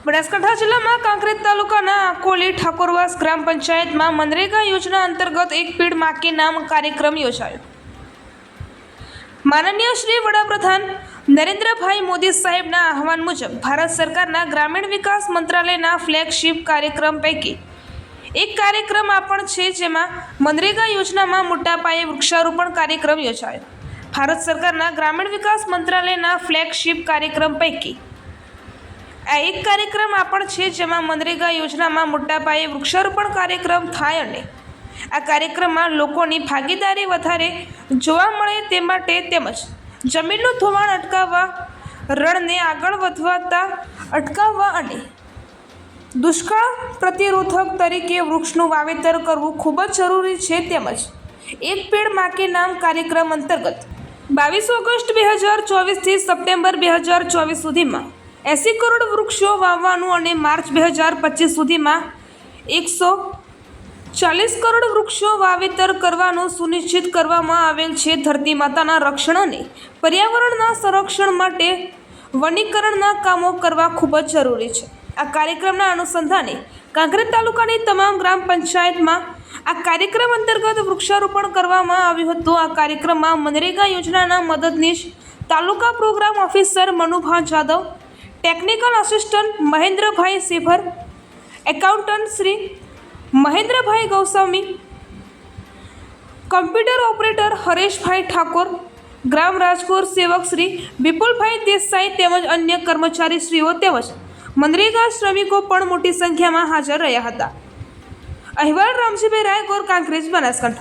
બનાસકાંઠા જિલ્લામાં કાંકરેજ તાલુકાના આકોલી ઠાકોરવાસ ગ્રામ પંચાયતમાં મનરેગા યોજના અંતર્ગત એક પેડ માં કે નામ કાર્યક્રમ યોજાયો। માનનીય શ્રી વડાપ્રધાન નરેન્દ્રભાઈ મોદી સાહેબના આહવાન મુજબ ભારત સરકારના ગ્રામીણ વિકાસ મંત્રાલયના ફ્લેગશિપ કાર્યક્રમ પૈકી એક કાર્યક્રમ આ પણ છે, જેમાં મનરેગા યોજનામાં મોટા પાયે વૃક્ષારોપણ કાર્યક્રમ યોજાયો। ભારત સરકારના ગ્રામીણ વિકાસ મંત્રાલયના ફ્લેગશિપ કાર્યક્રમ પૈકી આ એક કાર્યક્રમ આ પણ છે, જેમાં મનરેગા યોજનામાં મોટા પાયે વૃક્ષારોપણ કાર્યક્રમ થાય અને આ કાર્યક્રમમાં લોકોની ભાગીદારી વધારે જોવા મળે તે માટે તેમજ જમીનનું ધોવાણ અટકાવવા, રણને આગળ વધતા અટકાવવા અને દુષ્કાળ પ્રતિરોધક તરીકે વૃક્ષનું વાવેતર કરવું ખૂબ જ જરૂરી છે। તેમજ એક પેડ માં કે નામ કાર્યક્રમ અંતર્ગત 22 ઓગસ્ટ 2024 થી સપ્ટેમ્બર 2024 સુધીમાં 80 કરોડ વૃક્ષો વાવવાનું અને માર્ચ 2025 સુધીમાં 140 કરોડ વૃક્ષો વાવેતર કરવાનું સુનિશ્ચિત કરવામાં આવેલ છે। ધરતી માતાના રક્ષણ અને પર્યાવરણના સંરક્ષણ માટે વનીકરણના કામો કરવા ખૂબ જ જરૂરી છે। આ કાર્યક્રમના અનુસંધાને કાંકરેજ તાલુકાની તમામ ગ્રામ પંચાયતમાં આ કાર્યક્રમ અંતર્ગત વૃક્ષારોપણ કરવામાં આવ્યું હતું। આ કાર્યક્રમમાં મનરેગા યોજનાના મદદનીશ તાલુકા program officer Manubha Jadav, technical assistant Mahendrabhai Sebhar, accountant Shri Mahendrabhai Goswami, computer operator Hareshbhai Thakor, ગ્રામ રાજકોર સેવક શ્રી વિપુલભાઈ દેસાઈ તેમજ અન્ય કર્મચારીશ્રીઓ તેમજ મનરેગા શ્રમિકો પણ મોટી સંખ્યામાં હાજર રહ્યા હતા। અહેવાલ રામજીભાઈ રાયગોર, કાંકરેજ, બનાસકાંઠા।